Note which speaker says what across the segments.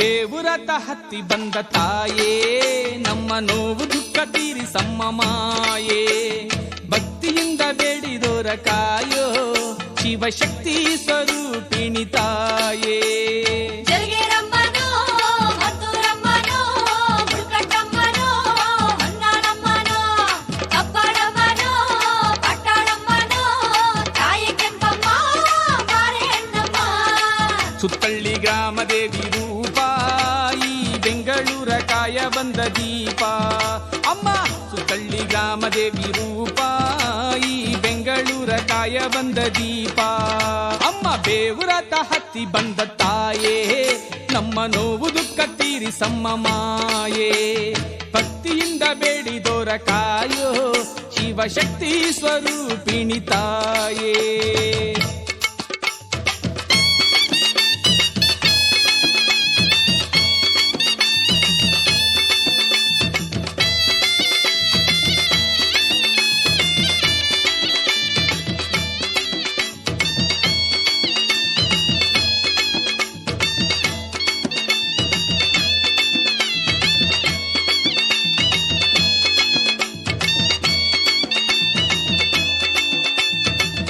Speaker 1: ದೇವರತ ಹತ್ತಿ ಬಂದ ತಾಯೇ ನಮ್ಮ ನೋವು ದುಃಖ ತೀರಿಸಮ್ಮ ಮಾಯೇ ಭಕ್ತಿಯಿಂದ ಬೇಡಿದೋರ ಕಾಯೋ ಶಿವಶಕ್ತಿ ಸ್ವರೂಪಿಣಿ ತಾಯೇ ಸುತ್ತಳ್ಳಿ ಗ್ರಾಮ ದೇವಿ ರೂಪ ಈ ಬೆಂಗಳೂರ ಕಾಯ ಬಂದ ದೀಪ ಅಮ್ಮ ಸುತ್ತಳ್ಳಿ ಗ್ರಾಮ ದೇವಿ ರೂಪ ಈ ಬೆಂಗಳೂರ ಕಾಯ ಬಂದ ದೀಪ ಅಮ್ಮ ಬೇವುರತ ಹತ್ತಿ ಬಂದ ತಾಯೇ ನಮ್ಮ ನೋವು ದುಃಖ ತೀರಿಸಮ್ಮ ಮಾಯೇ ಭಕ್ತಿಯಿಂದ ಬೇಡಿದೋರ ಕಾಯೋ ಶಿವಶಕ್ತಿ ಸ್ವರೂಪಿಣಿ ತಾಯೇ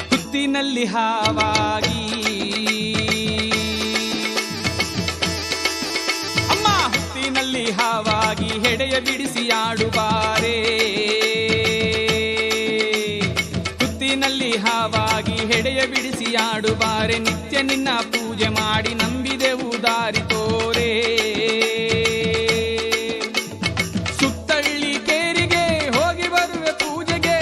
Speaker 1: ಹುತ್ತಿನಲ್ಲಿ ಹಾವಾಗಿ ಅಮ್ಮ ಹುತ್ತಿನಲ್ಲಿ ಹಾವಾಗಿ ಹೆಡೆಯ ಬಿಡಿಸಿ ಆಡುವಾರೆ ಹುತ್ತಿನಲ್ಲಿ ಹಾವಾಗಿ ಹೆಡೆಯ ಬಿಡಿಸಿ ಆಡುವಾರೆ ನಿತ್ಯ ನಿನ್ನ ಪೂಜೆ ಮಾಡಿ ನಂಬಿದೆವು ದಾರಿ ತೋರೆ ಸುತ್ತಳ್ಳಿ ಕೇರಿಗೆ ಹೋಗಿ ಬರುವೆ ಪೂಜೆಗೆ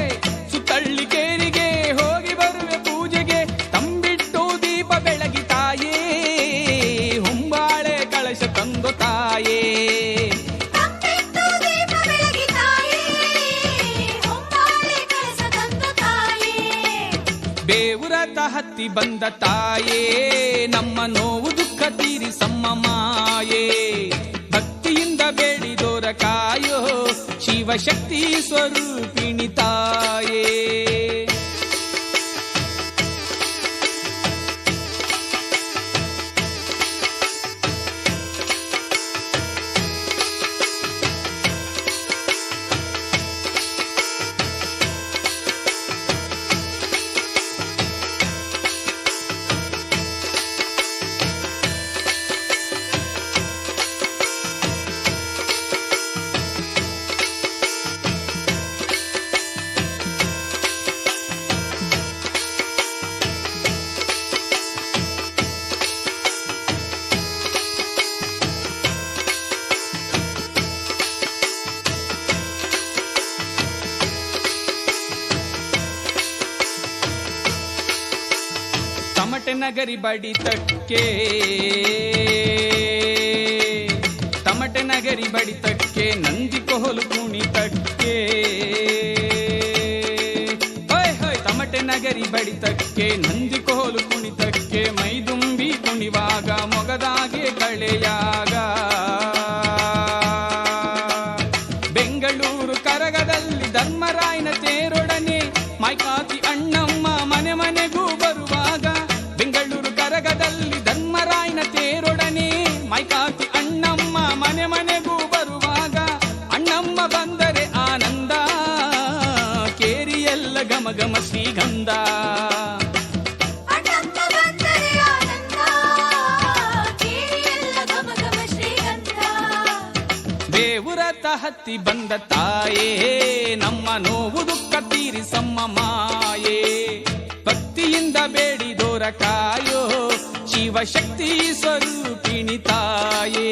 Speaker 1: ಸುತ್ತಳ್ಳಿ ಕೇರಿಗೆ ಹೋಗಿ ಬರುವೆ ಪೂಜೆಗೆ ತಂಬಿಟ್ಟು ದೀಪ ಬೆಳಗಿ ತಾಯೇ ಹೊಂಬಾಳೆ ಕಳಶ ತಂದು ತಾಯೇ ಬೇವುರತ ಹತ್ತಿ ಬಂದ ತಾಯೇ ನಮ್ಮ ನೋವು ದುಃಖ ತೀರಿಸಮ್ಮ ಮಾಯೇ ಭಕ್ತಿಯಿಂದ ಬೇಡಿದೋರ ಕಾಯೋ ಶಿವಶಕ್ತಿ ಸ್ವರೂಪಿಣಿ ತಾಯೇ ತಮಟೆ ನಗರಿ ಬಡಿತಕ್ಕೆ ತಮಟೆ ನಗರಿ ಬಡಿತಕ್ಕೆ ನಂದಿ ಕೊಹಲು ಕುಣಿತಕ್ಕೆ ಹೋಯ್ ಹೋಯ್ ತಮಟೆ ನಗರಿ ಬಡಿತಕ್ಕೆ ನಂದಿ ಕೊಹಲು ಕುಣಿತಕ್ಕೆ ಮೈದುಂಬಿ ಕುಣಿವಾಗ ಮೊಗದಾಗೆ ಕಳೆಯಾಗ ಬೆಂಗಳೂರು ಕರಗದಲ್ಲಿ ಧರ್ಮರಾಯನ ತೇರೊಡನೆ ಮೈಕಾತಿ ಅಣ್ಣಮ್ಮ ಮನೆ ಮನೆಗೂ ಬರುವಾಗ ಬೆಂಗಳೂರು ಕರಗದಲ್ಲಿ ಧರ್ಮರಾಯನ ತೇರೊಡನೆ ಮೈಕಾತಿ ಅಣ್ಣಮ್ಮ ಮನೆ ಮನೆಗೂ ಬರುವಾಗ ಅಣ್ಣಮ್ಮ ಬಂದರೆ ಆನಂದ ಕೇರಿಯೆಲ್ಲ ಘಮ ಘಮ ಶ್ರೀಗಂಧ ಬೇವುರತ ಹತ್ತಿ ಬಂದ ತಾಯೇ ನಮ್ಮ ನೋವು ದುಃಖ ತೀರಿಸಮ್ಮ ಮಾಯೇ ಭಕ್ತಿಯಿಂದ ಬೇಡಿದೋರ ಕಾಯೋ ಶಿವಶಕ್ತಿ ಸ್ವರೂಪಿಣಿ ತಾಯೇ